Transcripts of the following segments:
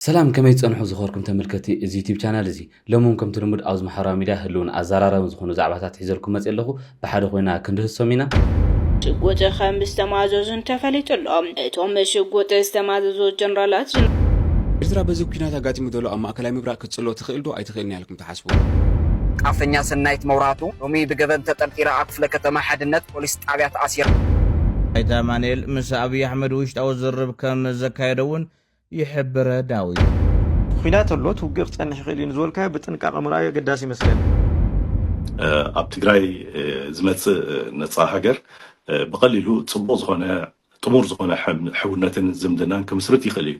سلام كما يتصنحوا زخوركم تملكتي እዚ ዩቲብ ቻናል እዚ ለሞን ከም ትልምድ አውዝ ማሕበራዊ ሚድያ ህልውን አዘራረብ ዝኾኑ ዛዕባታት ሒዘልኩም መጽ ኣለኹ ብሓደ ኮይና ክንድህሶም ኢና ሽጉጥ ከም ዝተማዘዙን ተፈሊጡሎም እቶም ሽጉጥ ዝተማዘዙ ጀነራላት ኤርትራ በዚ ኩናት አጋጢሙ ዘሎ ኣብ ማእከላይ ምብራቅ ክጽሎ ትኽእል ዶ ኣይትኽእልን ያልኩም ተሓስቡ ቃፈኛ ሰናይት መውራቱ ሎሚ ብገበን ተጠርጢራ አክፍለ ከተማ ሓድነት ፖሊስ ጣብያ ተኣሲራ አይታ ማንኤል ምስ አብይ አሕመድ ውሽጣዊ ዝርብ ከም ዘካየደውን يحبر داوي خينات اللوت وقف أن يخلين زول كاي بتنقع مراي قداسي مثلا ኣብ ትግራይ ዝመጽ ነጻ ሃገር በቀሊሉ ጽቡቕ ዝኾነ ጥሙር ዝኾነ ሕውነትን ዝምድናን ከምስርት ይኽእል እዩ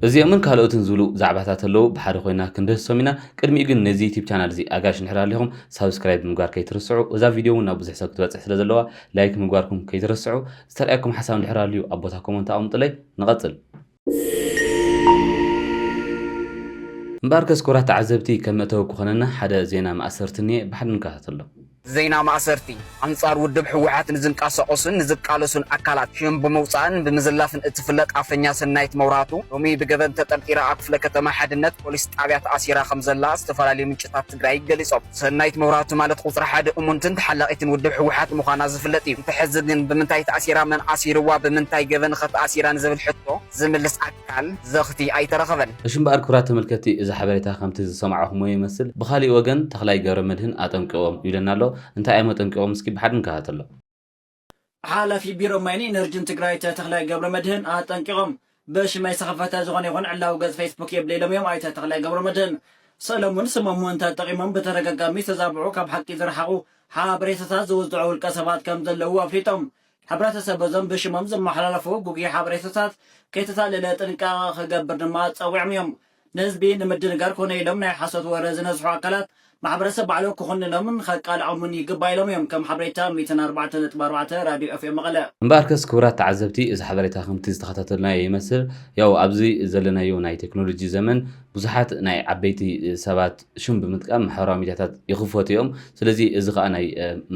እዚኦም ካልኦትን ዝብሉ ዛዕባታት ኣለዉ ብሓደ ኮይና ክንድህሶም ኢና ቅድሚኡ ግን ነዚ ዩቲብ ቻናል እዚ ኣጋሽ ንሕራ ኣለኹም ሳብስክራይብ ምግባር ከይትርስዑ እዛ ቪድዮ እውን ናብ ብዙሕ ሰብ ክትበጽሕ ስለ ዘለዋ ላይክ ምግባርኩም ከይትርስዑ ዝተርኣየኩም ሓሳብ ንሕራ ኣልዩ ኣብ ቦታ ኮመንት ኣቕምጡለይ ንቐጽል እምበር ከስኩራት ተዓዘብቲ ከም መእተዊ ክኾነና ሓደ ዜና ማእሰርትኒ ብሓደ ንከታተሎ زينا مأسرتي أنصار ودب حوحات نزنقاس قصن نزقالسون أكلات شيم بموصان بمزلافن اتفلت أفنيا سنايت موراتو رومي بجبن تطرطيرا أكفل كتما حدنت بوليس طابيات أسيرا خمزلا استفالالي منشطات تግራይ ገሊጾም سنايت موراتو ማለት ቁጥር ሓደ እሙንትን ተሐላቂትን ውድብ ሕውሓት ምዃና ዝፍለጥ እዩ ተሕዝብን ብምንታይ ተኣሲራ መን ኣሲርዋ ብምንታይ ገበን ኸተኣሲራን ዝብል ሕቶ ዝምልስ ኣካል ዘኽቲ ኣይተረኸበን እሽምባር ኩራት ተመልከቲ እዚ ሓበሬታ ከምቲ ዝሰማዕኹሞ ይመስል ብኻሊእ ወገን ተኽላይ ገብረ መድህን ኣጠንቅቖም ይለናሎ እንታይ ኣይመጠንቅቖም እስኪ ብሓደ ንከታተሎ ሓላፊ ቢሮ ማይኒ ኢነርጂን ትግራይ ተኽላይ ገብረ መድህን ኣጠንቅቖም በሽማይ ሰኸፈተ ዝኾነ ይኹን ዕላው ገጽ ፌስቡክ የብለሎም እዮም ኣይተ ተኽላይ ገብረ መድህን ሰለሞን ስመሙን ተጠቂሞም በተረጋጋሚ ተዛብዑ ካብ ሓቂ ዝረሓቑ ሓበሬታታት ዝውዝዑ ውልቀ ሰባት ከም ዘለዉ ኣፍሊጦም ሕብረተሰብ በዞም ብሽሞም ዘመሓላለፉ ጉጉይ ሓበሬታታት ከይተታለለ ጥንቃቐ ክገብር ድማ ፀዊዖም እዮም ንህዝቢ ንምድንጋር ኮነ ኢሎም ናይ ሓሶት ወረ ዝነዝሑ ኣካላት ማሕበረሰብ ባዕሉ ክኾንሎምን ከቃልዖምን ይግባእ ኢሎም እዮም ከም ሓበሬታ 104.4 ራድዮ ኤፍኤም መቐለ እምበርከስ ክቡራት ተዓዘብቲ እዚ ሓበሬታ ከምቲ ዝተኸታተልናዮ ይመስል ያው ኣብዚ ዘለናዮ ናይ ቴክኖሎጂ ዘመን ብዙሓት ናይ ዓበይቲ ሰባት ሽም ብምጥቃም ማሕበራዊ ሚድያታት ይኽፈቱ እዮም ስለዚ እዚ ከዓ ናይ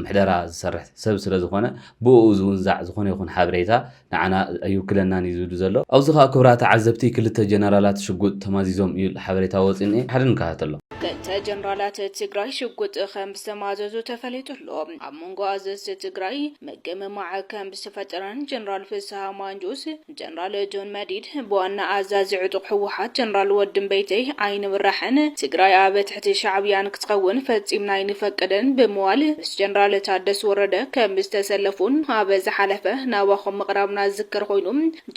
ምሕደራ ዝሰርሕ ሰብ ስለ ዝኾነ ብኡ ዝውንዛዕ ዝኾነ ይኹን ሓበሬታ ንዓና ኣይውክለናን እዩ ዝብሉ ዘሎ ኣብዚ ከዓ ክቡራት ተዓዘብቲ ክልተ ጀነራላት ሽጉጥ ተማዚዞም እዩ ሓበሬታ ወፂኒ ሓደ ንከታተሎ كنت جنرالات تግራይ ሽጉጥ ከም ዝተማዘዙ ተፈሊጡሎም ኣብ መንጎ ኣዘዝቲ ትግራይ መገመማዕ ከም ዝተፈጠረን ጀነራል ፍስሓ ማንጁስ ጀነራል ጆን መዲድ ብዋና ኣዛዚ ዕጡቕ ሕወሓት ጀነራል ወድን በይተይ ዓይን ብራሕን ትግራይ ኣብ ትሕቲ ሻዕብያን ክትኸውን ፈጺምና ይንፈቅደን ብምዋል ምስ ጀነራል ታደሰ ወረደ ከም ዝተሰለፉን ኣብ ዝሓለፈ ናባኹም ምቕራብና ዝዝከር ኮይኑ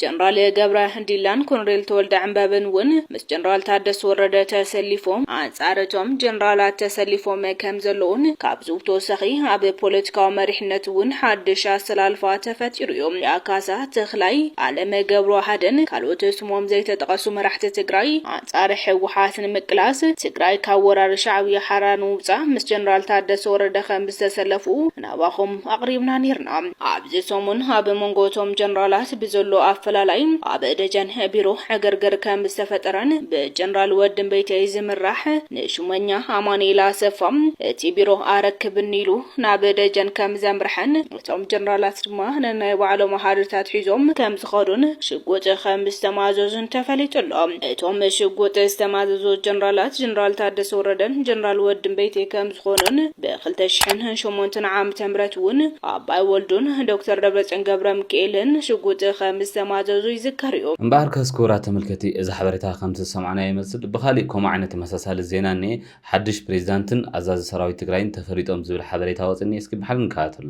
ጀነራል ገብረ ህንዲላን ኮሎኔል ተወልደ ዕምባበን እውን ምስ ጀነራል ታደሰ ወረደ ተሰሊፎም ኣንጻረቶም ጀነራላት ተሰሊፎም ከም ዘለውን ካብ ዝውተወሰኺ ኣብ ፖለቲካዊ መሪሕነት እውን ሓድሽ ኣሰላልፋ ተፈጢሩ እዮም ያካሳ ተኽላይ ዓለመ ገብሩ ሓደን ካልኦት ስሞም ዘይተጠቐሱ መራሕቲ ትግራይ ኣንጻር ሕወሓት ንምቅላስ ትግራይ ካብ ወራሪ ሻዕብያ ሓራን ውፃእ ምስ ጀነራል ታደሰ ወረደ ከም ዝተሰለፉ ናባኹም ኣቕሪብና ነርና ኣብዚ ሰሙን ኣብ መንጎቶም ጀነራላት ብዘሎ ኣፈላላይ ኣብ ደጀን ቢሮ ዕገርገር ከም ዝተፈጠረን ብጀነራል ወድን በይተይ ዝምራሕ ንሽመኛ ኣማኒላ ሰፋም እቲ ቢሮ ኣረክብን ኢሉ ናብ ደጀን ከም ዘምርሐን እቶም ጀነራላት ድማ ነናይ ባዕሎም ሓድርታት ሒዞም ከም ዝኸዱን ሽጉጥ ከም ዝተማዘዙን ተፈሊጡሎም እቶም ሽጉጥ ዝተማዘዙ ጀነራላት ጀነራል ታደሰ ወረደን ጀነራል ወድን በይተይ ከም ዝኾኑን ብ2008 ዓመተ ምህረት እውን ኣባይ ወልዱን ዶክተር ደብረጽዮን ገብረ ሚካኤልን ሽጉጥ ከም ዝተማዘዙ ይዝከር እዩ እምበር ከስኩራት ተመልከቲ እዚ ሓበሬታ ከምቲ ሰማዕና ይመስል ብኻሊእ ከምኡ ዓይነት ተመሳሳሊ ዜና ኔ ሓድሽ ፕሬዝዳንትን ኣዛዚ ሰራዊት ትግራይን ተፈሪጦም ዝብል ሓበሬታ ወፅኒ እስኪ ብሓል ንከታተሎ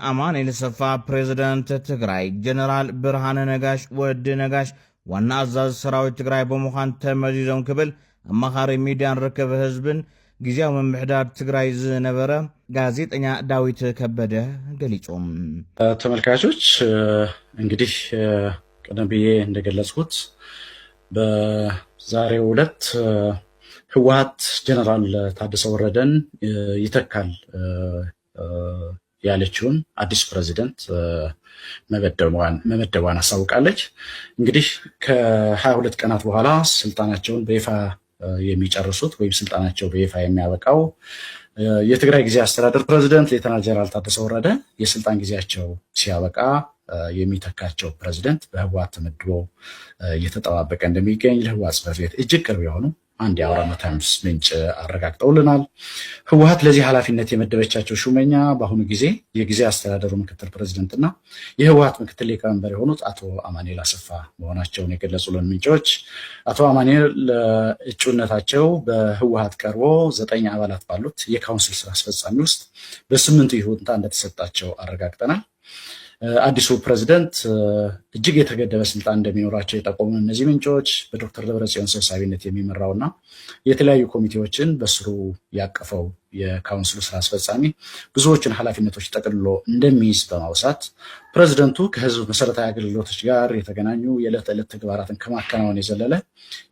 አማኑኤል ሰፋ ፕሬዝዳንት ትግራይ ጀነራል ብርሃነ ነጋሽ ወዲ ነጋሽ ዋና ኣዛዚ ሰራዊት ትግራይ ብምዃን ተመዚዞም ክብል ኣማኻሪ ሚድያን ርክብ ህዝብን ጊዜያዊ ምምሕዳር ትግራይ ዝነበረ ጋዜጠኛ ዳዊት ከበደ ገሊጾም ተመልካቾች እንግዲህ ቀደም ብዬ እንደገለጽኩት በዛሬው ዕለት ህወሓት ጀነራል ታደሰ ወረደን ይተካል ያለችውን አዲስ ፕሬዝዳንት መመደቧን አሳውቃለች። እንግዲህ ከ22 ቀናት በኋላ ስልጣናቸውን በይፋ የሚጨርሱት ወይም ስልጣናቸው በይፋ የሚያበቃው የትግራይ ጊዜያዊ አስተዳደር ፕሬዝዳንት ሌተናል ጀነራል ታደሰ ወረደ የስልጣን ጊዜያቸው ሲያበቃ የሚተካቸው ፕሬዝዳንት በህወሓት ተመድቦ እየተጠባበቀ እንደሚገኝ ለህወሓት ጽሕፈት ቤት እጅግ ቅርብ የሆኑ አንድ የአውራምባ ታይምስ ምንጭ አረጋግጠውልናል። ህወሓት ለዚህ ኃላፊነት የመደበቻቸው ሹመኛ በአሁኑ ጊዜ የጊዜ አስተዳደሩ ምክትል ፕሬዝዳንትና የህወሓት ምክትል ሊቀመንበር የሆኑት አቶ አማኑኤል አሰፋ መሆናቸውን የገለጹልን ምንጮች አቶ አማኑኤል ለእጩነታቸው በህወሓት ቀርቦ 9 አባላት ባሉት የካውንስል ስራ አስፈጻሚ ውስጥ በ8 ይሁንታ እንደተሰጣቸው አረጋግጠናል። አዲሱ ፕሬዝዳንት እጅግ የተገደበ ስልጣን እንደሚኖራቸው የጠቆሙ እነዚህ ምንጮች በዶክተር ደብረጽዮን ሰብሳቢነት የሚመራውና የተለያዩ ኮሚቴዎችን በስሩ ያቀፈው የካውንስሉ ስራ አስፈጻሚ ብዙዎችን ኃላፊነቶች ጠቅልሎ እንደሚይዝ በማውሳት ፕሬዝዳንቱ ከህዝብ መሰረታዊ አገልግሎቶች ጋር የተገናኙ የዕለት ተዕለት ተግባራትን ከማከናወን የዘለለ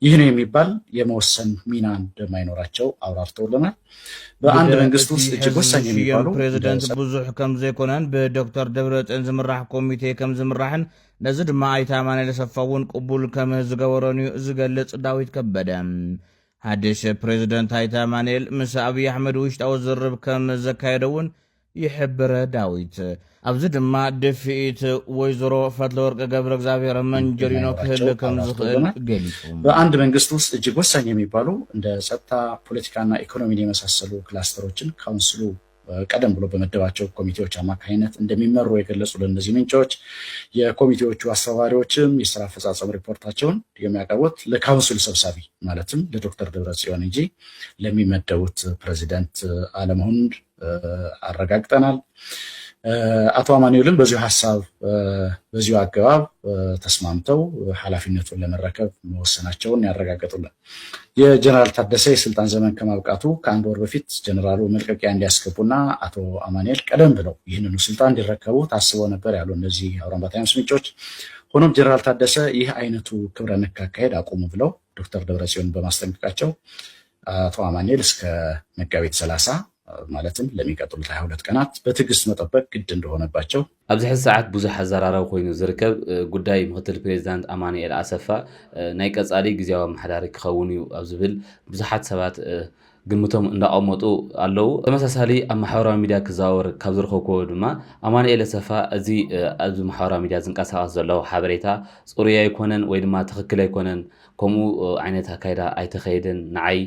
ይህ ነው የሚባል የመወሰን ሚና እንደማይኖራቸው አብራርተውልናል። በአንድ መንግስት ውስጥ እጅግ ወሳኝ የሚባሉ ፕሬዝዳንት ብዙሕ ከም ዘይኮነን በዶክተር ደብረጽዮን ዝምራሕ ኮሚቴ ከም ዝምራሕን ነዚ ድማ ኣይተ ኣማኑኤል አሰፋ እውን ቅቡል ከም ዝገበሮን እዩ ዝገልጽ ዳዊት ከበደ ሓድሽ ፕሬዝዳንት ኣይተ ኣማኑኤል ምስ ኣብይ ኣሕመድ ውሽጣዊ ዝርብ ከም ዘካየደውን ይሕብረ ዳዊት ኣብዚ ድማ ድፍኢት ወይዘሮ ፈትለወርቅ ገብረ እግዚአብሔር መንጀሪኖ ክህል ከም ዝኽእል ገሊጹ በአንድ መንግስት ውስጥ እጅግ ወሳኝ የሚባሉ እንደ ጸጥታ፣ ፖለቲካና ኢኮኖሚን የመሳሰሉ ክላስተሮችን ካውንስሉ ቀደም ብሎ በመደባቸው ኮሚቴዎች አማካኝነት እንደሚመሩ የገለጹልን እነዚህ ምንጮች የኮሚቴዎቹ አስተባባሪዎችም የስራ አፈጻጸም ሪፖርታቸውን የሚያቀርቡት ለካውንስሉ ሰብሳቢ ማለትም ለዶክተር ደብረጽዮን እንጂ ለሚመደቡት ፕሬዚዳንት አለመሆኑን አረጋግጠናል። አቶ አማኑኤልም በዚሁ ሐሳብ በዚሁ አገባብ ተስማምተው ኃላፊነቱን ለመረከብ መወሰናቸውን ያረጋግጡልን። የጀነራል ታደሰ የስልጣን ዘመን ከማብቃቱ ከአንድ ወር በፊት ጀነራሉ መልቀቂያ እንዲያስገቡና አቶ አማኑኤል ቀደም ብለው ይህንኑ ስልጣን እንዲረከቡ ታስቦ ነበር ያሉ እነዚህ አውራምባ ታይምስ ምንጮች፣ ሆኖም ጀነራል ታደሰ ይህ አይነቱ ክብረ ነክ አካሄድ አቁሙ ብለው ዶክተር ደብረጽዮን በማስጠንቀቃቸው አቶ አማኑኤል እስከ መጋቢት 30 ማለትም ለሚቀጥሉት 22 ቀናት በትዕግስት መጠበቅ ግድ እንደሆነባቸው ኣብዚ ሕዚ ሰዓት ብዙሕ ኣዘራራቢ ኮይኑ ዝርከብ ጉዳይ ምክትል ፕሬዚዳንት ኣማኑኤል አሰፋ ናይ ቀጻሊ ግዜያዊ ኣመሓዳሪ ክኸውን እዩ ኣብ ዝብል ብዙሓት ሰባት ግምቶም እንዳቐመጡ ኣለው። ተመሳሳሊ ኣብ ማሕበራዊ ሚድያ ክዘዋወር ካብ ዝርከብዎ ድማ ኣማኑኤል አሰፋ እዚ ኣብዚ ማሕበራዊ ሚድያ ዝንቀሳቐስ ዘለዎ ሓበሬታ ፅሩይ ኣይኮነን ወይ ድማ ትክክል ኣይኮነን፣ ከምኡ ዓይነት ኣካይዳ ኣይተኸይድን፣ ንዓይ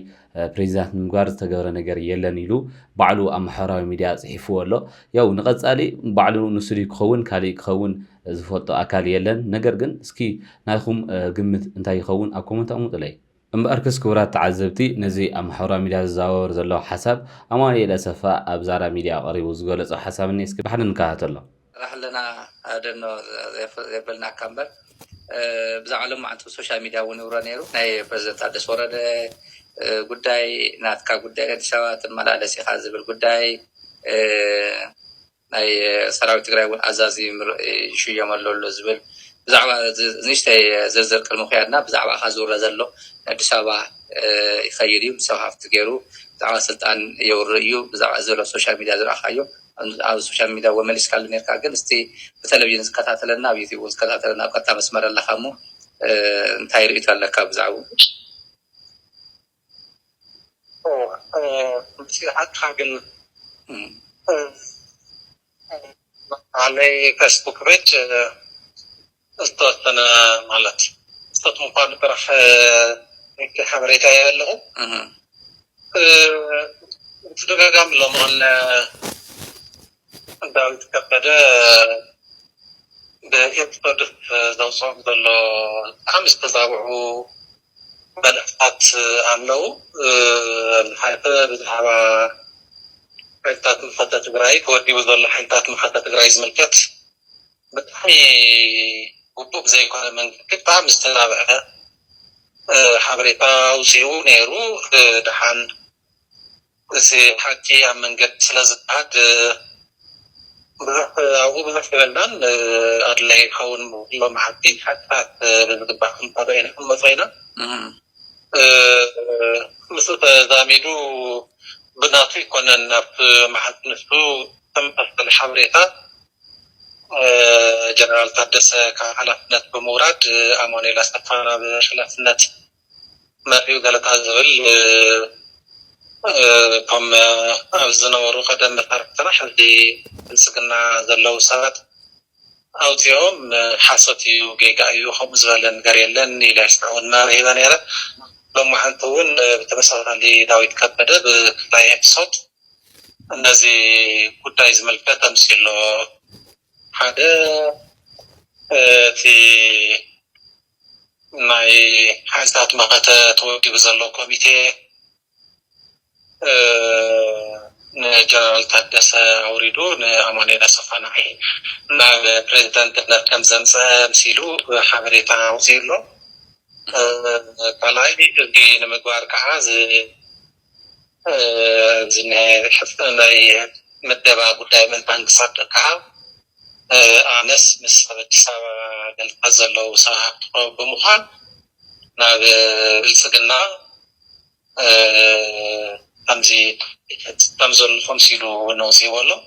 ፕሬዚዳንት ንምግባር ዝተገበረ ነገር የለን ኢሉ ባዕሉ ኣብ ማሕበራዊ ሚድያ ጽሒፍዎ ኣሎ። ያው ንቐጻሊ ባዕሉ ንሱዲ ክኸውን ካሊእ ክኸውን ዝፈልጦ ኣካል የለን። ነገር ግን እስኪ ናይኹም ግምት እንታይ ይኸውን ኣብ ኮመንት ኣቕምጡለይ። እምበኣር ክቡራት ተዓዘብቲ ነዚ ኣብ ማሕበራዊ ሚድያ ዝዘዋወር ዘሎ ሓሳብ ኣማኑኤል አሰፋ ኣብ ዛራ ሚድያ ቀሪቡ ዝገለጾ ሓሳብ እኒ እስኪ ባሕደ ንከታተሎ ራሕለና ደኖ የበልና ካምበር ብዛዕባ ልምዓንቲ ሶሻል ሚድያ እውን ይውረ ነይሩ ናይ ፕሬዚደንት ታደሰ ወረደ ጉዳይ ናትካ ጉዳይ አዲስ አበባ ትመላለስ ኢኻ ዝብል ጉዳይ ናይ ሰራዊት ትግራይ እውን ኣዛዚ ይሽየመሉ ኣሎ ዝብል ብዛዕባ ንእሽተይ ዝርዝር ቅድሚ ክያድና ብዛዕባ ካ ዝውረ ዘሎ አዲስ አበባ ይኸይድ እዩ ምስ ሃፍቲ ገይሩ ብዛዕባ ስልጣን የውርእ እዩ ብዛዕባ ዘሎ ሶሻል ሚድያ ዝረኣኻዮ ኣብ ሶሻል ሚድያ ወመሊስካሉ ነርካ ግን እስቲ ብቴሌቪዥን ዝከታተለና ኣብ ዩቲዩብ ዝከታተለና ኣብ ቀጥታ መስመር ኣለካ እሞ እንታይ ርእይቶ ኣለካ ብዛዕባ ግን على فيسبوك بيج استوطن مالت استوطن مقابل برح في حمريتا يبلغو تدقاقام لهم أن داوود كبدا بيتصدف ذو صعب ذلو خمس تزاوعو بلحفات عنه الحيطة بزحبا حيطات مخطة تقرأي كودي وظل حيطات مخطة تقرأي زملكت بتحي وبوك زي كنا من كتاب مستنابع حبريتا وسيو نيرو دحان سي حكي من قد سلازت أو بزح فلان أدلي خون مو محدي حتى بزباكم طبعين مصينا مثل زاميدو بناطي كنا نف محد نسبو تم أصل حبريتا جنرال تادسة كحلفنت بمورد أماني لاستفانا بحلفنت مريو قالت هزول كم أبزنا ورو قدم بفرقتنا حدي السكنة زلو سرد أوتيهم حاستي وجيجايو خمس ولا نجريلن إلى أسنون ما هي نيرة لما حنتون بتمسك اللي داويت كبده بلاي صوت النازي كنت عايز ملكة تمثيله هذا في معي حاسات مقطع توجي بزلوا كوميتي جنرال تحدث أوريدو أماني نصفنا مع بريزيدنت نركم زمزة مسيلو حبريتا وزيلو كلاي دي نمجوار كعاز زين حفظنا مدبا قدام من بنك صدقها أنس مسبت سوا الفزلو صاحب بمخان ناب السجنا أمزي تمزل خمسيلو ونوسي والله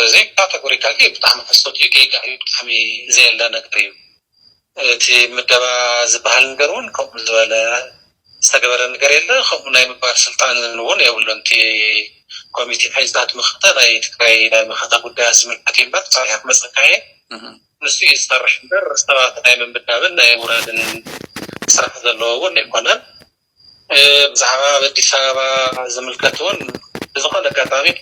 زي كاتيجوري كالي بتعمل الصوت يجي قاعد بتحمي زي اللي أنا قريب تي مدبا زبال نقرون كم زبالة استقبل نقريلا خمنا يمبار سلطان نون يقولون تي كوميتي حيزات مختلة يتكاي مخطط قداس من حكيم بقى صحيح مسكاي نسي يسترح بر استوات دائما بدنا يورد صراحة اللون يكونن بزعما بدي سبب زملكتون بزخون القطامي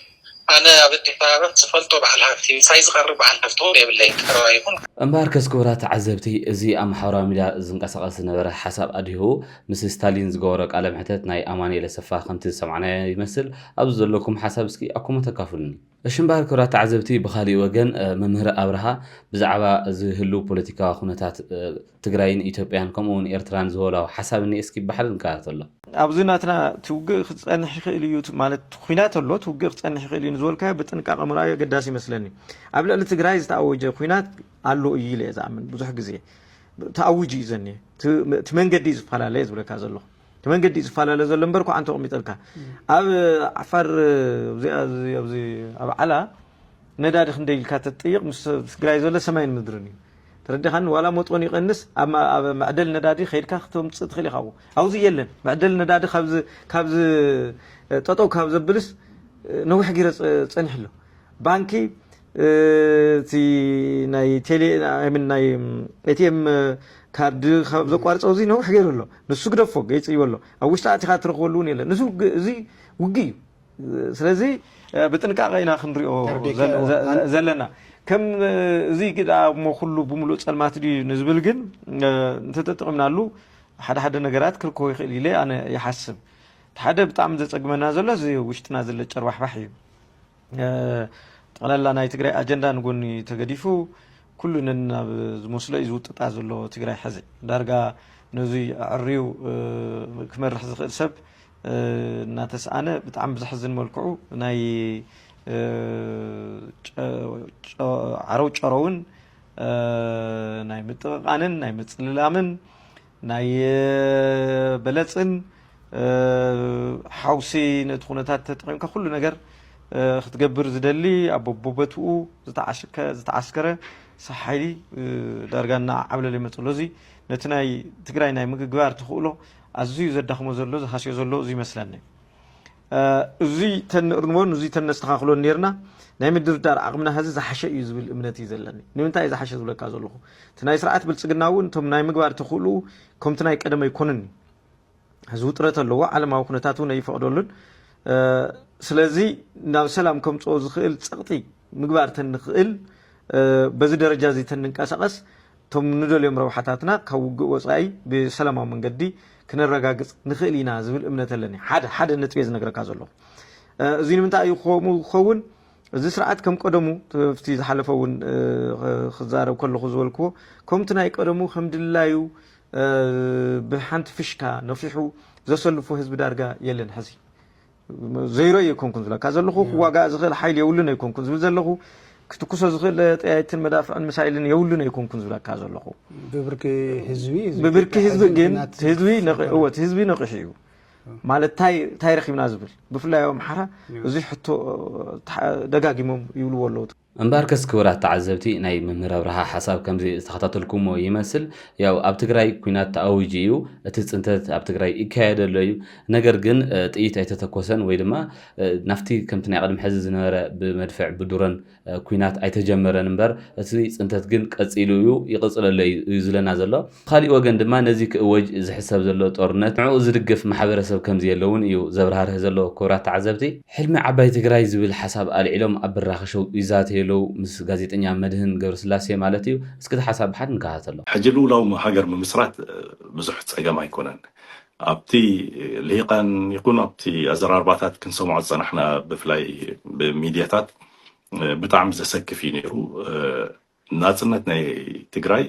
أنا بدي سبب سفلتو بحالحفتي سايز غرب بحالحفتو يبلي كرايكون أمبار كسكورات عزبتي زي أم حرامي لا زنقصقص نبره حسب أديهو مس ستالين زغورك على محتت ناي أماني لسفا خمتي سمعنا يمثل أبزل لكم حسب سكي أكم تكافلني أشمبار كرات عزبتي بخالي وجن ممهر أبرها بزعبا زهلو بوليتيكا خونتات تجراين إثيوبيان كمون إيرتران زولا حسب إني اسكي بحال نكات الله أبزناتنا توجه أنا حقيقي مالت خوينات الله توجه أنا حقيقي نزول كه بتنقع مرايا قداسي مثلني قبل أن تجرايز تأوج خوينات علو إيله زعمن بزح جزية تأوجي زني تمن قديس فلا ليز ولا كذا الله تمن قديس فلا ليز ولا مبركو عن تومي تلك أب عفر زي أب على ندار خنديل كاتطيق مس تجرايز ولا سماين مدرني تردي خان ولا موطوني قنس اما معدل ندادي خيركا ختم تصدخلي خاو اوز يلن معدل ندادي خابز ططو خابز بلس نوح غير صنحلو بانكي تي ناي تيلي من ناي اتيم كارد خابز قارص اوزي نوح غير له نسو غدفو غيص يولو اوشتا تي خاطرخولون يله نسو زي وغي سلازي بتنقاقينا خنريو زلنا كم زي كده مو كله بملوء سلمات دي نزبل جن انت تطقمنا له حد نغرات كركو يخيل لي انا يحسب حدا بطعم زصقمنا زله زي وشتنا زله ጨርዋح ባحي طلال ناي تግራይ اجندا نغون تغديفو كلنا مسله يزوطጣ زله تግራይ حزي دارغا نزي عريو كمرح زخل سب ناتسانه بطعم بزحزن ملكعو ناي عرو ጨረውን ናይ ምጥቃንን ናይ ምጽልላምን ናይ በለጽን حوሲ ነትኹነታት ተጠቂምካ ኩሉ ነገር ክትገብር ዝደሊ አቦቦበቱ ዝተዓስከረ ሰሓይሊ ዳርጋና ዓብለለ መጽሎዚ ነትናይ ትግራይ ናይ ምግባር ትኽእሎ አዝዩ ዘዳኽሞ ዘሎ ዝሓስዮ ዘሎ እዚ መስለኒ እዙይ ተንርንሞን እዙይ ተነስተኻኽሎ ነርና ናይ ምድርዳር አቅምና ህዚ ዝሓሸ እዩ ዝብል እምነት ይዘለኒ ንምንታይ ዝሓሸ ዝብለካ ዘለኹ ትናይ ስርዓት ብልጽግናውን ቶም ናይ ምግባር ትኽእሉ ከምቲ ናይ ቀደመ ይኮነኒ ህዚ ውጥረት ኣለዎ ዓለማዊ ኩነታት እውን ይፈቅደሉን ስለዚ ናብ ሰላም ከምፅኦ ዝኽእል ፀቕጢ ምግባር ተንኽእል በዚ ደረጃ እዚ ተንንቀሳቀስ ቶም ንደልዮም ረብሓታትና ካብ ውግእ ወፃኢ ብሰላማዊ መንገዲ كنرجع نخلينا زميل أمنة لنا حد نتبيز نقرأ كذا زي من تأي خون زي سرعات كم قدمو تفتيز حلفون خزارة وكل خزول كو كم تناي قدمو الحمد لله يو بحنت فشكا نفيحو زسلو فو حزب دارجا يلن حزي زي رأي يكون كنزلا كذا لخو واقع زغل حيل يولنا يكون كنزل زلخو كتكوس زغل تأيت المدافع عن مسائل يولنا يكون كنزلا كذا لخو ببركي حزبي جن حزبي هو حزبي نقشيو مال تايرخ ينازبل بفلا يوم حرا زي حتى دقاقي مم يقولوا والله أمباركس كورات تعذبتي ناي من ربرها حساب كم زي استخطات لكم ويمثل ياو أبتقراي كوينات تأويجيو تتسنتت أبتقراي إكايد اللي نجر جن تأيت أيتتكوسن ويدما نفتي كم تناقل قدم حزز نورا بمدفع بدورن كوينات أيتجمرن أمبار تسي سنتت جن كتسيلويو يقصل اللي يزلنا زلوا خالي وجن دما نزيك وج زي حساب زلوا تورنت معو زرقف محبر حساب كم زي اللون يو زبرها زلوا كورات تعذبتي حلم عباي تقراي زبل حساب قال علوم أبرخشو يزاتي لو مس غازيتنيا مدهن قبر سلاسي مالتي اسكت حساب حد نكاتلو حجلو لو هاجر من مسرات بزح تصيغا ما يكونن ابتي ليقان يكون ابتي ازرار باتات كنسمعوا صنحنا بفلاي بميدياتات بتعم زسكفي نيرو ناتنتنا تግራይ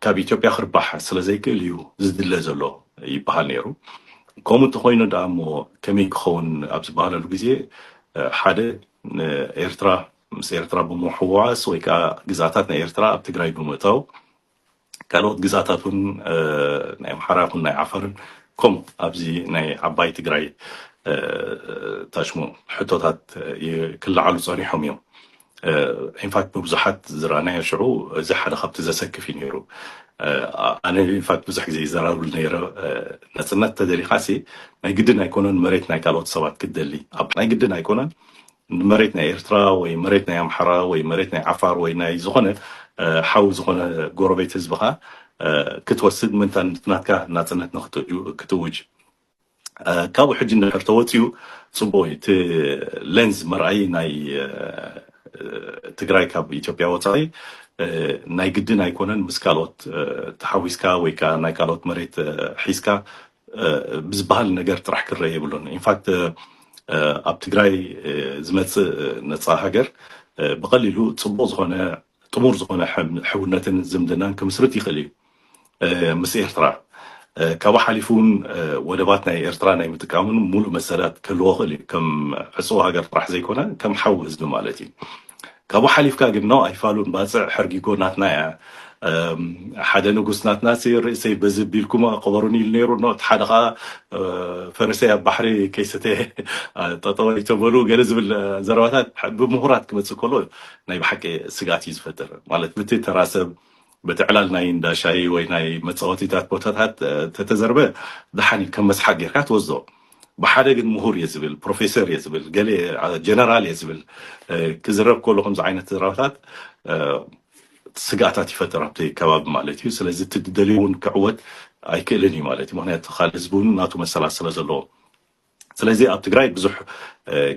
ካብ ኢትዮጵያ ክርባሕ ስለ ዘይክእል እዩ ዝድለ ዘሎ ይበሃል ነይሩ ከምኡ ተኮይኑ ዳሞ ከመይ ክኸውን ኣብ ዝበሃለሉ ግዜ ሓደ ኤርትራ ምስ ኤርትራ ብምሕዋስ ወይ ከዓ ግዛታት ናይ ኤርትራ ኣብ ትግራይ ብምእታው ካልኦት ግዛታቱን ናይ ኣምሓራን ናይ ዓፋርን ከምኡ ኣብዚ ናይ ዓባይ ትግራይ ታሽሙ ሕቶታት ክለዓሉ ፀኒሖም እዮም ኢንፋክት ብዙሓት ዝረኣናዮ ሽዑ እዚ ሓደ ካብቲ ዘሰክፍ እዩ ነይሩ ኣነ ኢንፋክት ብዙሕ ግዜ ይዘራርብሉ ነይረ ነፅነት ተደሊኻሲ ናይ ግድን ኣይኮነን መሬት ናይ ካልኦት ሰባት ክደሊ ኣብ ናይ ግድን ኣይኮነን መሬት ናይ ኤርትራ ወይ መሬት ናይ ኣምሓራ ወይ መሬት ናይ ዓፋር ወይ ናይ ዝኾነ ሓው ዝኾነ ጎረቤት ህዝብኻ ክትወስድ ምንታን ናትካ ናፅነት ክትውጅ ካብኡ ሕጂ እንድሕር ተወፂኡ ፅቡቅ እቲ ሌንዝ መርኣይ ናይ ትግራይ ካብ ኢትዮጵያ ወፃኢ ናይ ግድን ኣይኮነን ምስ ካልኦት ተሓዊስካ ወይ ከዓ ናይ ካልኦት መሬት ሒዝካ ብዝበሃል ነገር ጥራሕ ክረአ የብሉን ኢንፋክት ኣብ ትግራይ ዝመፅእ ነፃ ሃገር ብቐሊሉ ፅቡቅ ዝኾነ ጥሙር ዝኾነ ሕውነትን ዝምድናን ክምስርት ይኽእል እዩ ምስ ኤርትራ ካብኡ ሓሊፉ እውን ወደባት ናይ ኤርትራ ናይ ምጥቃምን ሙሉእ መሰላት ክህልዎ ክእል እዩ ከም ዕፁብ ሃገር ጥራሕ ዘይኮነ ከም ሓዊ ህዝቢ ማለት እዩ ካብኡ ሓሊፍካ ግን ኖ ኣይፋሉን ባፅዕ ሕርጊጎ ናትና እያ ሓደ ንጉስ ናትና ርእሰይ በዚ ቢልኩም ቀበሩኒ ኢሉ ነይሩ ኖ እቲ ሓደ ከዓ ፈረሰይ ኣብ ባሕሪ ከይሰተ ጠጠው ይተበሉ ገለ ዝብል ዘረባታት ብምሁራት ክመፅእ ከሎ ናይ ብሓቂ ስጋት እዩ ዝፈጥር ማለት በቲ ተራሰብ በቲ ዕላል ናይ እንዳሻይ ወይ ናይ መፃወቲታት ቦታታት ተተዘርበ ድሓኒ ከም መስሓቅ ጌርካ ትወስዶ بحدا قد مهور يزبل بروفيسور يزبل قال جنرال يزبل كزرب كله خمس عينة راتات سقاطات فترة كباب مالتي سلازت تدليون كعوت اي كلني مالتي مهنيت خالص بون ناتو مسلا سلازلو سلازي اب تግራይ ብዙሕ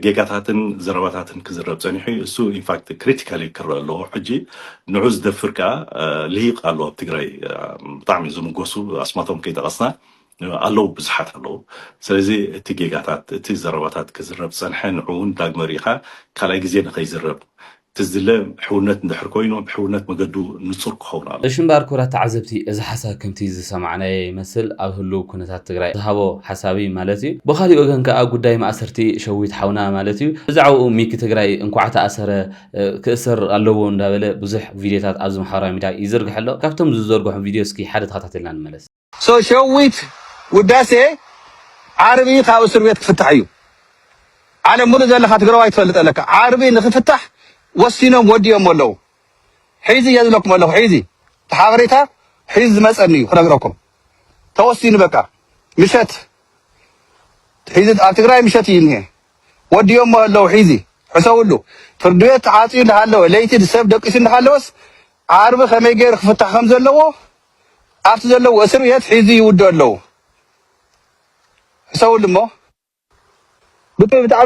ጌጋታትን ዘረባታትን ክዝረብ ፀኒሑ እሱ ኢንፋክት ክሪቲካሊ ክረሎ ሕጂ ንዑዝ ደፍርካ ልሂቅ ኣሎ ኣብ ትግራይ ብጣዕሚ ዝምጎሱ ኣስማቶም ከይጠቐስና ኣለዉ ብዙሓት ኣለዉ ስለዚ እቲ ጌጋታት እቲ ዘረባታት ክዝረብ ፀንሐ ንዑውን ዳግመ ሪኢኻ ካልኣይ ግዜ ንኸይዝረብ تزدل حونات ندحر كوينو بحونات مقدو نصر كحونا الشمبار كرة تعذبتي إذا حسا كنتي سمعنا مثل أو هلو كنت تقرأ هوا حسابي مالتي بخاري أوجن كأقول دايما أسرتي شويت حونا مالتي زعو ميك تقرأ إن قعدت أسر كأسر اللون ده ولا بزح فيديوهات أزم حرامي ده يزرق حلو كفتم زرقوا فيديو سكي حدث خطأت لنا الملس سو شويت وداسة عربي خاوس ربيت فتحيو على مرز اللي خاتقرأ يتفلت لك عربي نفتح وسينهم وديهم ولو حيزي يزلكم ولو حيزي تحاوريتا حيز مسألني خنقرأكم توسين بكا مشت حيزي أتقرأي مشت ينهي وديهم ولو حيزي حسولو فردويت عاطي لهالو ليتي السبب دقيسين لهالوس عارب خمي غير فتح خمز اللو أفتز اللو وسريت حيزي يودو اللو حسولو مو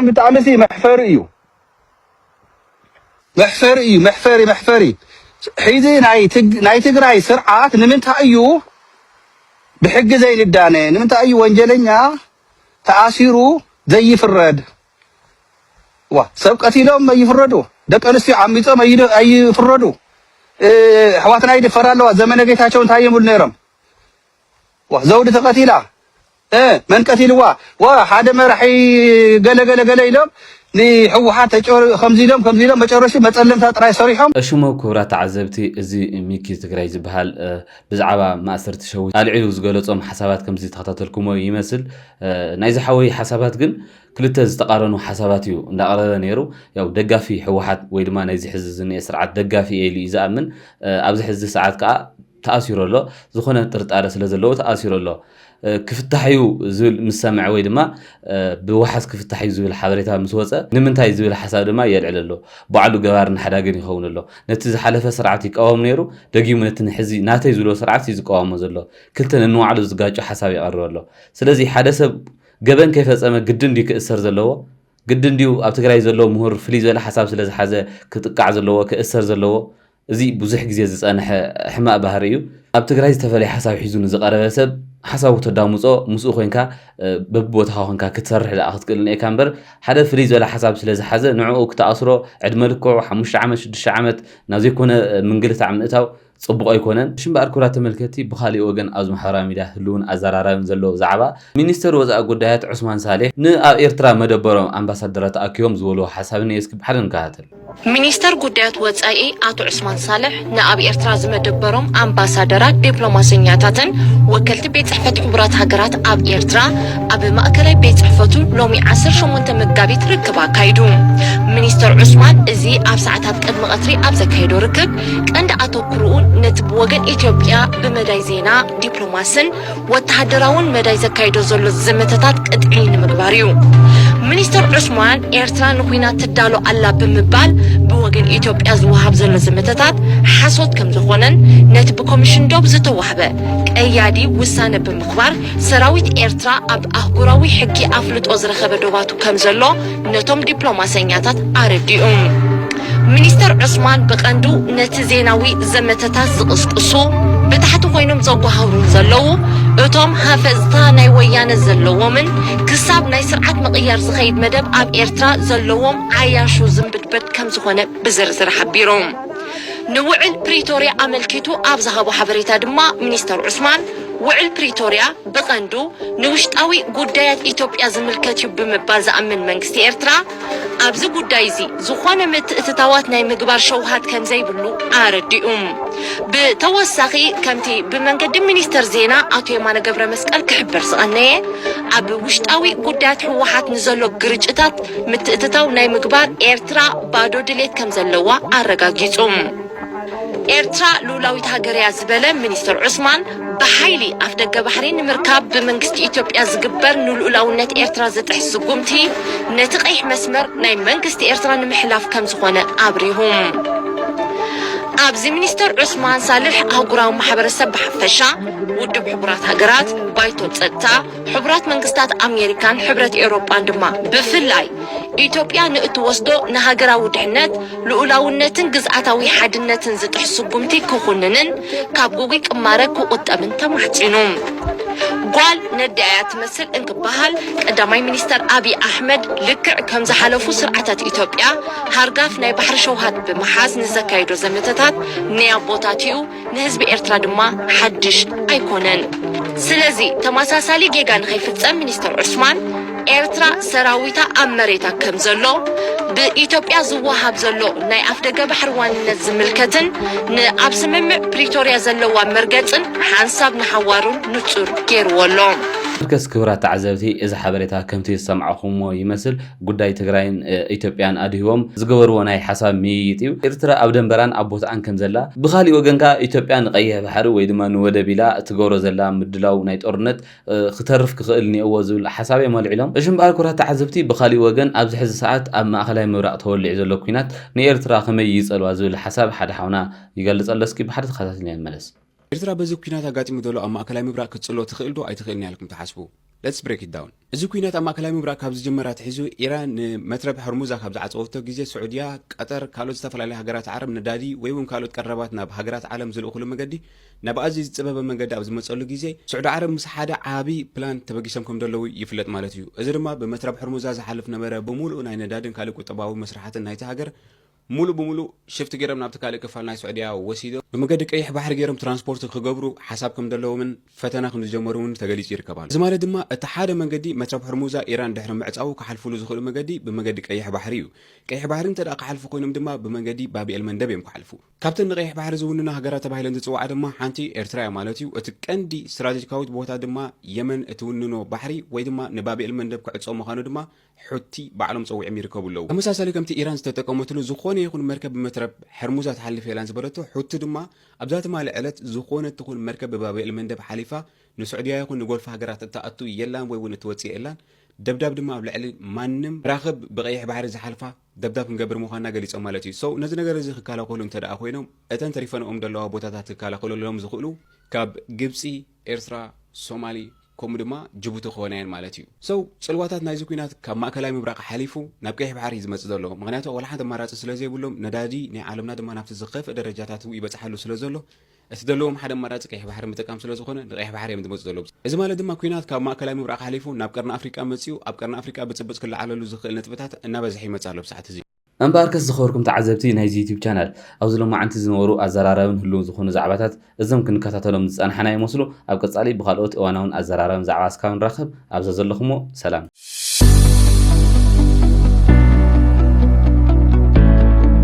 بتعمسي محفريو محفري حيزي ناي تقراي سرعات نمنت ايو بحق زي الدانه نمنت ايو وانجلنيا تاثيرو زي فرد وا سبقتي لهم يفردو دقنسي عميصو اي يفردو حواتنا يدفرالو زمن جيتاچون تايمول نيرم وا زود تقتيلا من قتيلوا وا حدا مرحي قال يلوم ንሕወሓት ከምዚሎም መጨረሻ መፀለምታ ጥራይ ሰሪሖም እሽሞ ክብራት ተዓዘብቲ እዚ ሚኪ ትግራይ ዝበሃል ብዛዕባ ማእሰርቲ ሸዊት ኣልዒሉ ዝገለጾም ሓሳባት ከምዚ ተኸታተልኩሞ ይመስል ናይ ዝሓወይ ሓሳባት ግን ክልተ ዝተቃረኑ ሓሳባት እዩ እንዳቀረበ ነይሩ ያው ደጋፊ ሕወሓት ወይ ድማ ናይ ዝሕዚ ዝንኤ ስርዓት ደጋፊ ኤሊ ዝኣምን ኣብዚ ሕዚ ሰዓት ከዓ ተኣሲሩ ኣሎ ዝኾነ ጥርጣረ ስለ ዘለዎ ተኣሲሩ ኣሎ ክፍታሕዩ ዝብል ምሰምዕ ወይ ድማ ብወሓስ ክፍታሕዩ ዝብል ሓበሬታ ምስ ወፀ ንምንታይ ዝብል ሓሳብ ድማ የልዕል ኣሎ ባዕሉ ገባርን ሓዳግን ይኸውን ኣሎ ነቲ ዝሓለፈ ስርዓት ይቃወም ነይሩ ደጊሙ ነቲ ሕዚ ናተይ ዝብሎ ስርዓት ይዝቃወሞ ዘሎ ክልተ ንንባዕሉ ዝጋጩ ሓሳብ ይቐርብ ኣሎ ስለዚ ሓደ ሰብ ገበን ከይፈፀመ ግድን ድዩ ክእሰር ዘለዎ ግድን ድዩ ኣብ ትግራይ ዘሎ ምሁር ፍልይ ዝበለ ሓሳብ ስለ ዝሓዘ ክጥቃዕ ዘለዎ ክእሰር ዘለዎ እዚ ብዙሕ ግዜ ዝፀንሐ ሕማቅ ባህሪ እዩ ኣብ ትግራይ ዝተፈለየ ሓሳብ ሒዙ ንዝቐረበ ሰብ ሓሳቡ ተዳምፆ ምስኡ ኮይንካ በብቦታኻ ኮይንካ ክትሰርሕ ዳ ክትክእል ነይካ እምበር ሓደ ፍልይ ዝበለ ሓሳብ ስለ ዝሓዘ ንዕኡ ክተኣስሮ ዕድመ ልክዑ 5 ዓመት 6 ዓመት ናብ ዘይኮነ ምንግልታዕ ምእታው ጽቡቕ ኣይኮነን ሽምባር ኩራት ተመልከቲ ብኻሊእ ወገን ኣብ ማሕበራዊ ሚድያ ህልውን ኣዘራራብን ዘሎ ዛዕባ ሚኒስተር ወፃኢ ጉዳያት ዑስማን ሳሌሕ ንኣብ ኤርትራ መደበሮም ኣምባሳደራት ተኣኪቦም ዝበልዎ ሓሳብ ነየስኪ ብሓደ ንከታተል ሚኒስተር ጉዳያት ወፃኢ ኣቶ ዑስማን ሳሌሕ ንኣብ ኤርትራ ዝመደበሮም ኣምባሳደራት ዲፕሎማስኛታትን ወከልቲ ቤት ጽሕፈት ሕቡራት ሃገራት ኣብ ኤርትራ ኣብ ማእከላይ ቤት ጽሕፈቱ ሎሚ 18 መጋቢት ርክብ ኣካይዱ ሚኒስተር ዑስማን እዚ ኣብ ሰዓታት ቅድሚ ቀትሪ ኣብ ዘካየዶ ርክብ ቀንዲ ኣተኩሩኡ ነቲ ብወገን ኢትዮጵያ ብመዳይ ዜና ዲፕሎማስን ወተሃደራውን መዳይ ዘካይዶ ዘሎ ዘመተታት ቅጥዒ ንምግባር እዩ ሚኒስተር ዑስማን ኤርትራ ንኩናት ትዳሎ ኣላ ብምባል ብወገን ኢትዮጵያ ዝወሃብ ዘሎ ዘመተታት ሓሶት ከም ዝኾነን ነቲ ብኮሚሽን ዶብ ዝተዋህበ ቀያዲ ውሳነ ብምኽባር ሰራዊት ኤርትራ ኣብ ኣህጉራዊ ሕጊ ኣፍልጦ ዝረኸበ ዶባቱ ከም ዘሎ ነቶም ዲፕሎማስኛታት ኣረዲኦም ሚኒስተር ዑስማን በቀንዱ ነቲ ዜናዊ ዘመተታት ዝቅስቅሱ ብታሕቲ ኮይኖም ዘጓሃብሩ ዘለዉ እቶም ሃፈዝታ ናይ ወያነ ዘለዎምን ክሳብ ናይ ስርዓት መቕያር ዝኸይድ መደብ ኣብ ኤርትራ ዘለዎም ዓያሹ ዝምብድበድ ከም ዝኾነ ብዝርዝር ሓቢሮም ንውዕል ፕሪቶሪያ ኣመልኪቱ ኣብ ዝሃቦ ሓበሬታ ድማ ሚኒስተር ዑስማን ውዕል ፕሪቶሪያ በቀንዱ ንውሽጣዊ ጉዳያት ኢትዮጵያ ዝምልከት እዩ ብምባል ዝኣምን መንግስቲ ኤርትራ ኣብዚ ጉዳይ እዚ ዝኾነ ምትእትታዋት ናይ ምግባር ሸውሃት ከም ዘይብሉ ኣረዲኦም ብተወሳኺ ከምቲ ብመንገዲ ሚኒስተር ዜና ኣቶ የማነ ገብረ መስቀል ክሕበር ዝቐነየ ኣብ ውሽጣዊ ጉዳያት ሕወሓት ንዘሎ ግርጭታት ምትእትታው ናይ ምግባር ኤርትራ ባዶ ድሌት ከም ዘለዋ ኣረጋጊጹም ኤርትራ ሉላዊት ሃገርያ ዝበለ ሚኒስተር ዑስማን بحيلي أفدق بحرين مركب بمنجست إثيوبيا زجبر نلولاونة إيرترا زتحس قمتي نتقيح مسمر ناي منجست إيرترا نمحلاف كم زخونة أبريهم أبزي منيستر عثمان صالح هقراو محبر السبح فشا ودب حبرات هقرات بايتو تستا حبرات منجستات أمريكان حبرات أوروبا عندما بفلاي إثيوبيا نتوسدو نهاجرا ودحنت لولاونة تنجز عتاوي حدنة تنزت حسقمتي كخوننن كابوغي كمارك وقدامن تمحتينهم قال ندعيات مثل انك بحال قدامي منيستر أبي أحمد لكع كم زحلفو سرعتات إثيوبيا هارقاف ناي بحر شوهات بمحاز نزكايدو زمتتات نيا بوتاتيو نهزب إيرترا دما حدش أيكونن سلازي تماساسالي جيغان خيفتزم منيستر عثمان ኤርትራ ሰራዊታ ኣመሬታ ከም ዘሎ በኢትዮጵያ ዝወሃብ ዘሎ ናይ ኣፍደገ ባሕር ዋንነት ዝምልከትን ንኣብ ስምምዕ ፕሪቶሪያ ዘለዋ መርገጽን ሓንሳብ ንሓዋሩን ንጹር ገይርዎሎ ከስ ክብራት ተዓዘብቲ እዚ ሓበሬታ ከምቲ ዝሰምዓኹሞ ይመስል ጉዳይ ትግራይን ኢትዮጵያን ኣድሂቦም ዝገበርዎ ናይ ሓሳብ ምይይጥ እዩ ኤርትራ ኣብ ደንበራን ኣብ ቦታን ከም ዘላ ብኻሊእ ወገንካ ኢትዮጵያ ንቀይሕ ባሕሪ ወይ ድማ ንወደብ ኢላ እትገብሮ ዘላ ምድላው ናይ ጦርነት ክተርፍ ክኽእል ኒአዎ ዝብል ሓሳብ የመልዒሎም እሽምባር ኩራት ተዓዘብቲ ብኻሊእ ወገን ኣብዚ ሕዚ ሰዓት ኣብ ማእኸላይ ምብራቕ ተወልዕ ዘሎ ኩናት ንኤርትራ ከመይ ይጸልዋ ዝብል ሓሳብ ሓደ ሓውና ይገልጽ ኣሎ እስኪ ብሓደ ተኸታተልና ንመለስ ኤርትራ በዚ ኩናት ኣጋጢሙ ዘሎ ኣብ ማእከላይ ምብራቅ ክትጽሎ ትኽእል ዶ ኣይትኽእልን ኢልኩም ትሓስቡ Let's break it down. እዚ ኩናት ኣብ ማእከላይ ምብራቅ ካብ ዝጀመራት ሒዙ ኢራን ንመትረብ ሕርሙዝ ካብ ዝዓፀወቶ ግዜ ስዑድያ ቀጠር ካልኦት ዝተፈላለዩ ሃገራት ዓረብ ነዳዲ ወይ እውን ካልኦት ቀረባት ናብ ሃገራት ዓለም ዝልእኹሉ መንገዲ ናብ ኣዝዩ ዝፅበበ መንገዲ ኣብ ዝመፀሉ ግዜ ስዑድ ዓረብ ምስ ሓደ ዓቢ ፕላን ተበጊሶም ከም ደለው ይፍለጥ ማለት እዩ እዚ ድማ ብመትረብ ሕርሙዝ ዝሓልፍ ነበረ ብሙሉእ ናይ ነዳድን ካልእ ቁጠባዊ መስራሓትን ናይቲ ሃገር ሙሉ ብሙሉ ሽፍት ገይሮም ናብቲ ካልእ ክፋል ናይ ስዑድያ ወሲዶም ብመገዲ ቀይሕ ባሕሪ ገይሮም ትራንስፖርት ክገብሩ ሓሳብ ከም ዘለዎምን ፈተና ከም ዝጀመሩ እውን ተገሊጹ ይርከባሉ። እዚ ማለት ድማ እቲ ሓደ መንገዲ መትረብ ሕርሙዛ ኢራን ድሕሪ ምዕፃው ክሓልፍሉ ዝኽእሉ መንገዲ ብመገዲ ቀይሕ ባሕሪ እዩ። ቀይሕ ባሕሪ እንተ ደኣ ክሓልፉ ኮይኖም ድማ ብመንገዲ ባቢኤል መንደብ እዮም ክሓልፉ። ካብተን ንቀይሕ ባሕሪ ዝውንና ሃገራት ተባሂለን ዝፅዋዓ ድማ ሓንቲ ኤርትራ እያ ማለት እዩ። እቲ ቀንዲ ስትራቴጂካዊት ቦታ ድማ የመን እትውንኖ ባሕሪ ወይ ድማ ንባቢኤል መንደብ ክዕፆ ምዃኑ ድማ ሑቲ ባዕሎም ፀዊዖም ይርከቡ ኣለዉ። ተመሳሳሊ ከምቲ ኢራን ዝተጠቀመትሉ ዝኾነ ይኹን መርከብ ብመትረብ ሕርሙዛ ትሓልፍ የላን ዝበለቶ ሑቲ ድማ ኣብዛ ትማሊ ዕለት ዝኾነ ትኹን መርከብ ብባቢኤል መንደብ ሓሊፋ ንስዑድያ ይኹን ንጎልፍ ሃገራት እተኣቱ የላን ወይ እውን እትወፅእ የላን ደብዳብ ድማ ኣብ ልዕሊ ማንም ራኽብ ብቀይሕ ባሕሪ ዝሓልፋ ደብዳብ ክንገብር ምዃንና ገሊፆም ማለት እዩ። ነዚ ነገር እዚ ክከላኸሉ እንተ ደኣ ኮይኖም እተን ተሪፈንኦም ዘለዋ ቦታታት ክከላኸለሎም ዝኽእሉ ካብ ግብፂ፣ ኤርትራ፣ ሶማሊ ከምኡ ድማ ጅቡቲ ክኾና እየን ማለት እዩ። ፅልዋታት ናይዚ ኩናት ካብ ማእከላዊ ምብራቕ ሓሊፉ ናብ ቀይሕ ባሕሪ ዝመፅእ ዘሎ ምክንያቱ ወላ ሓንቲ ኣማራፂ ስለዘይብሎም ነዳዲ ናይ ዓለምና ድማ ናብቲ ዝኸፍእ ደረጃታት ይበፅሓሉ ስለ ዘሎ እቲ ዘለዎም ሓደ ኣማራፂ ቀይሕ ባሕሪ ምጥቃም ስለ ዝኾነ ንቀይሕ ባሕሪ እዮም ዝመፅእ ዘለዉ። እዚ ማለት ድማ ኩናት ካብ ማእከላዊ ምብራቕ ሓሊፉ ናብ ቀርኒ ኣፍሪቃ መፅኡ ኣብ ቀርኒ ኣፍሪቃ ብፅብፅ ክለዓለሉ ዝኽእል ነጥብታት እናበዝሐ ይመፅእ ኣሎ ብሰዓት እዚ። እምበኣርከስ ዝኸበርኩም ተዓዘብቲ ናይዚ ዩቲብ ቻናል ኣብዚ ሎማዓንቲ ዝነበሩ ኣዘራረብን ህልውን ዝኾኑ ዛዕባታት እዞም ክንከታተሎም ዝፀናሕና ይመስሉ። ኣብ ቀጻሊ ብካልኦት እዋናውን ኣዘራረብን ዛዕባ እስካብ ንራኸብ ኣብዛ ዘለኹሞ ሰላም።